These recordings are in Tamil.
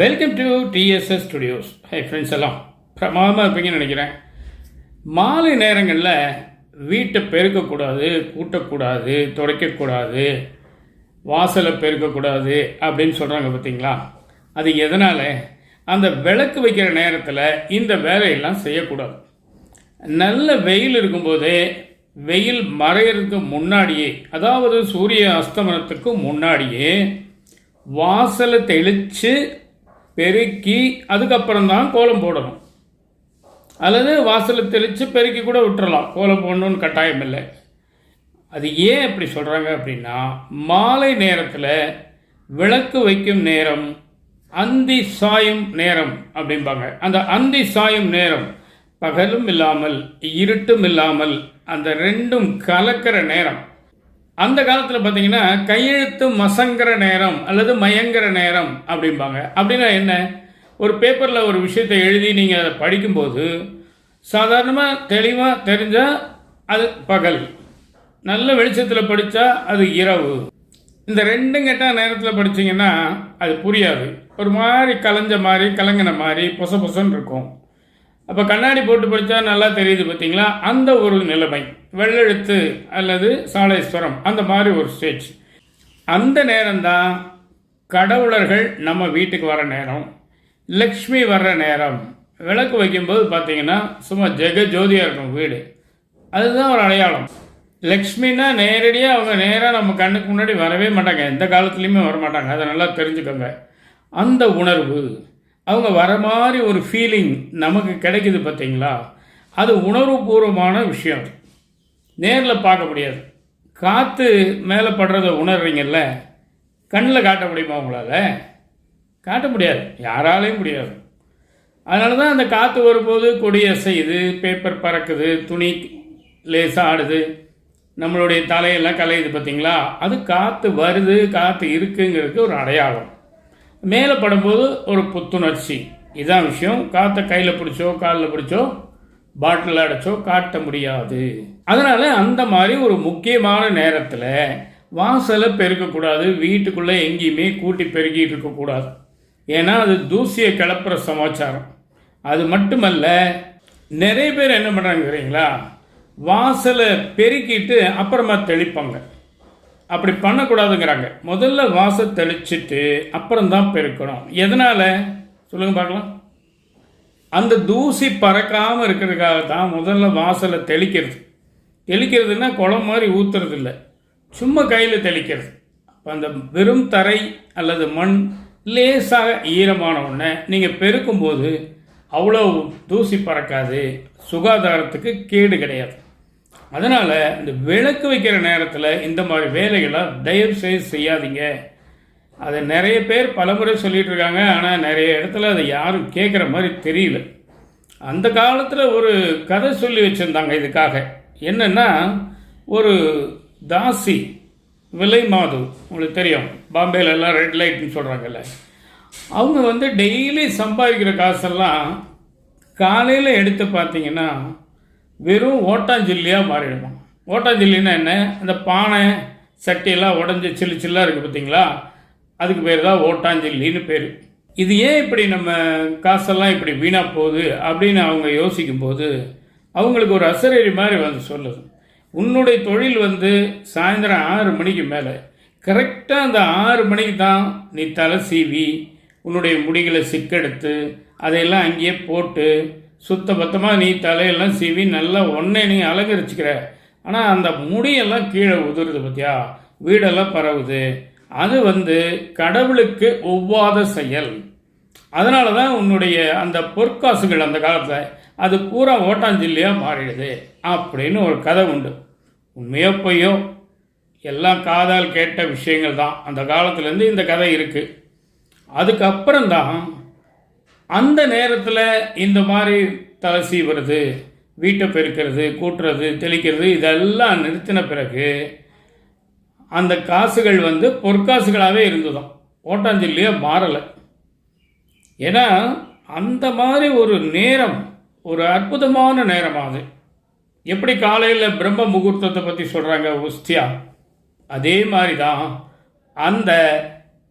Welcome to TDS studios. Hi friends, எல்லாம் பிரமாதமாக இருப்பீங்கன்னு நினைக்கிறேன். மாலை நேரங்களில் வீட்டை பெருக்கக்கூடாது, கூட்டக்கூடாது, துடைக்கக்கூடாது, வாசலை பெருக்கக்கூடாது அப்படின்னு சொல்கிறாங்க பார்த்தீங்களா? அது எதனால்? அந்த விளக்கு வைக்கிற நேரத்தில் இந்த வேலையெல்லாம் செய்யக்கூடாது. நல்ல வெயில் இருக்கும்போதே, வெயில் மறையிறதுக்கு முன்னாடியே, அதாவது சூரிய அஸ்தமனத்துக்கு முன்னாடியே வாசலை தெளித்து பெருக்கி அதுக்கப்புறம் தான் கோலம் போடணும். அல்லது வாசலை தெளித்து பெருக்கி கூட விட்டுறலாம், கோலம் போடணுன்னு கட்டாயம் இல்லை. அது ஏன் அப்படி சொல்கிறாங்க அப்படின்னா, மாலை நேரத்தில் விளக்கு வைக்கும் நேரம் அந்தி சாயும் நேரம் அப்படிம்பாங்க. அந்த அந்தி சாயும் நேரம் பகலும் இல்லாமல் இருட்டும் இல்லாமல் அந்த ரெண்டும் கலக்கிற நேரம். அந்த காலத்தில் பார்த்தீங்கன்னா கையெழுத்து மசங்கிற நேரம் அல்லது மயங்கிற நேரம் அப்படிம்பாங்க. அப்படின்னா என்ன? ஒரு பேப்பரில் ஒரு விஷயத்தை எழுதி நீங்கள் அதை படிக்கும்போது சாதாரணமாக தெளிவாக தெரிஞ்சால் அது பகல், நல்ல வெளிச்சத்தில் படித்தா அது இரவு. இந்த ரெண்டும் கெட்ட நேரத்தில் படித்தீங்கன்னா அது புரியாது, ஒரு மாதிரி கலைஞ்ச மாதிரி கலங்கின மாதிரி பொச பொசன்னு இருக்கும். அப்போ கண்ணாடி போட்டு படித்தா நல்லா தெரியுது பார்த்தீங்களா? அந்த ஒரு நிலைமை, வெள்ளெழுத்து அல்லது சாலேஸ்வரம், அந்த மாதிரி ஒரு ஸ்டேஜ். அந்த நேரம்தான் கடவுளர்கள் நம்ம வீட்டுக்கு வர நேரம், லக்ஷ்மி வர்ற நேரம். விளக்கு வைக்கும்போது பார்த்தீங்கன்னா சும்மா ஜெகஜோதியாக இருக்கும் வீடு, அதுதான் ஒரு அடையாளம். லக்ஷ்மின்னா நேரடியாக அவங்க நேராக நம்ம கண்ணுக்கு முன்னாடி வரவே மாட்டாங்க, எந்த காலத்துலேயுமே வரமாட்டாங்க, அதை நல்லா தெரிஞ்சுக்கோங்க. அந்த உணர்வு, அவங்க வர மாதிரி ஒரு ஃபீலிங் நமக்கு கிடைக்குது பார்த்தீங்களா? அது உணர்வுபூர்வமான விஷயம், நேரில் பார்க்க முடியாது. காற்று மேலே படுறதை உணர்றீங்கல்ல, கண்ணில் காட்ட முடியுமா உங்களால்? காட்ட முடியாது, யாராலையும் முடியாது. அதனால தான் அந்த காற்று வரும்போது கொடி அசையுது, பேப்பர் பறக்குது, துணி லேசாக ஆடுது, நம்மளுடைய தலையெல்லாம் கலையுது பார்த்தீங்களா? அது காற்று வருது, காற்று இருக்குங்கிறதுக்கு ஒரு அடையாளம். மேலே படும்போது ஒரு புத்துணர்ச்சி, இதுதான் விஷயம். காற்றை கையில் பிடிச்சோ காலில் பிடிச்சோ பாட்டில் அடைச்சோ காட்ட முடியாது. அதனால் அந்த மாதிரி ஒரு முக்கியமான நேரத்தில் வாசலை பெருக்கக்கூடாது, வீட்டுக்குள்ளே எங்கேயுமே கூட்டி பெருக்கிட்டு இருக்கக்கூடாது. ஏன்னா அது தூசியை கிளப்புற சமாச்சாரம். அது மட்டுமல்ல, நிறைய பேர் என்ன பண்ணுறாங்க தெரியுங்களா? வாசலை பெருக்கிட்டு அப்புறமா தெளிப்பாங்க. அப்படி பண்ணக்கூடாதுங்கிறாங்க. முதல்ல வாசல் தெளிச்சுட்டு அப்புறம்தான் பெருக்கணும். எதனால் சொல்லுங்கள் பார்க்கலாம்? அந்த தூசி பறக்காமல் இருக்கிறதுக்காக தான் முதல்ல வாசலை தெளிக்கிறது. தெளிக்கிறதுனா குளம் மாதிரி ஊற்றுறது இல்லை, சும்மா கையில் தெளிக்கிறது. அப்போ அந்த வெறும் தரை அல்லது மண் லேசாக ஈரமான உடனே நீங்கள் பெருக்கும்போது அவ்வளோ தூசி பறக்காது, சுகாதாரத்துக்கு கேடு கிடையாது. அதனால் இந்த விளக்கு வைக்கிற நேரத்தில் இந்த மாதிரி வேலைகளை தயவு செய்து செய்யாதீங்க. அதை நிறைய பேர் பலமுறை சொல்லிகிட்டு இருக்காங்க, ஆனால் நிறைய இடத்துல அதை யாரும் கேட்குற மாதிரி தெரியல. அந்த காலத்தில் ஒரு கதை சொல்லி வச்சுருந்தாங்க இதுக்காக. என்னென்னா, ஒரு தாசி, விலை மாது, உங்களுக்கு தெரியும், பாம்பேல எல்லாம் ரெட் லைட்னு சொல்கிறாங்கல்ல, அவங்க டெய்லி சம்பாதிக்கிற காசெல்லாம் காலையில் எடுத்து பார்த்தீங்கன்னா வெறும் ஓட்டாஞ்சில்லியாக மாறிடுவோம். ஓட்டாஞ்சில்லின்னா என்ன? அந்த பானை சட்டியெல்லாம் உடஞ்சி சில்லு சில்லாக இருக்குது பார்த்தீங்களா? அதுக்கு பேர் தான் ஓட்டாஞ்சில்லின்னு பேர். இது ஏன் இப்படி நம்ம காசெல்லாம் இப்படி வீணாக போகுது அப்படின்னு அவங்க யோசிக்கும்போது அவங்களுக்கு ஒரு அசரேரி மாதிரி சொல்லுது. உன்னுடைய தொழில் சாயந்தரம் 6 மணிக்கு மேலே, கரெக்டாக அந்த 6 மணிக்கு தான் நீ தலை சீவி உன்னுடைய முடிகளை சிக்கெடுத்து அதையெல்லாம் அங்கேயே போட்டு சுத்த பத்தமாக நீ தலையெல்லாம் சீவி நல்லா ஒன்றை நீ அலங்கரிச்சுக்கிற. ஆனால் அந்த முடியெல்லாம் கீழே உதிருது பார்த்தியா, வீடெல்லாம் பரவுது. அது கடவுளுக்கு ஒவ்வாத செயல். அதனால தான் உன்னுடைய அந்த பொற்காசுகள் அந்த காலத்தில் அது பூரா ஓட்டாஞ்சில்லியாக மாறிடுது அப்படின்னு ஒரு கதை உண்டு. உண்மையோ பொய்யோ எல்லாம் காதால் கேட்ட விஷயங்கள் தான். அந்த காலத்துலேருந்து இந்த கதை இருக்குது. அதுக்கப்புறம்தான் அந்த நேரத்தில் இந்த மாதிரி தலை சீவுறது, வீட்டை பெருக்கிறது, கூட்டுறது, தெளிக்கிறது இதெல்லாம் நிறுத்தின பிறகு அந்த காசுகள் பொற்காசுகளாகவே இருந்ததும், ஓட்டாஞ்சில்லியாக மாறலை. ஏன்னா அந்த மாதிரி ஒரு நேரம், ஒரு அற்புதமான நேரமாகுது. எப்படி காலையில் பிரம்ம முகூர்த்தத்தை பற்றி சொல்கிறாங்க உஸ்தியா, அதே மாதிரி தான் அந்த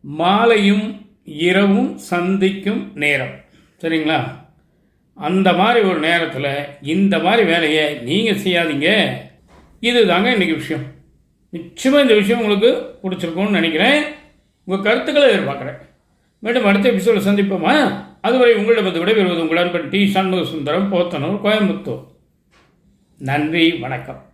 மாலையும் இரவும் சந்திக்கும் நேரம். சரிங்களா? அந்த மாதிரி ஒரு நேரத்தில் இந்த மாதிரி வேலையை நீங்கள் செய்யாதீங்க. இது தாங்க இன்றைக்கி விஷயம். நிச்சயமாக இந்த விஷயம் உங்களுக்கு பிடிச்சிருக்கும்னு நினைக்கிறேன். உங்கள் கருத்துக்களை எதிர்பார்க்குறேன். மேடம் அடுத்த எபிசோட சந்திப்போமா? அதுவரை உங்களிடம் விடைபெறுவது உங்கள் அன்பன் டி. சண்முக சுந்தரம், போத்தனூர், கோயம்புத்தூர். நன்றி, வணக்கம்.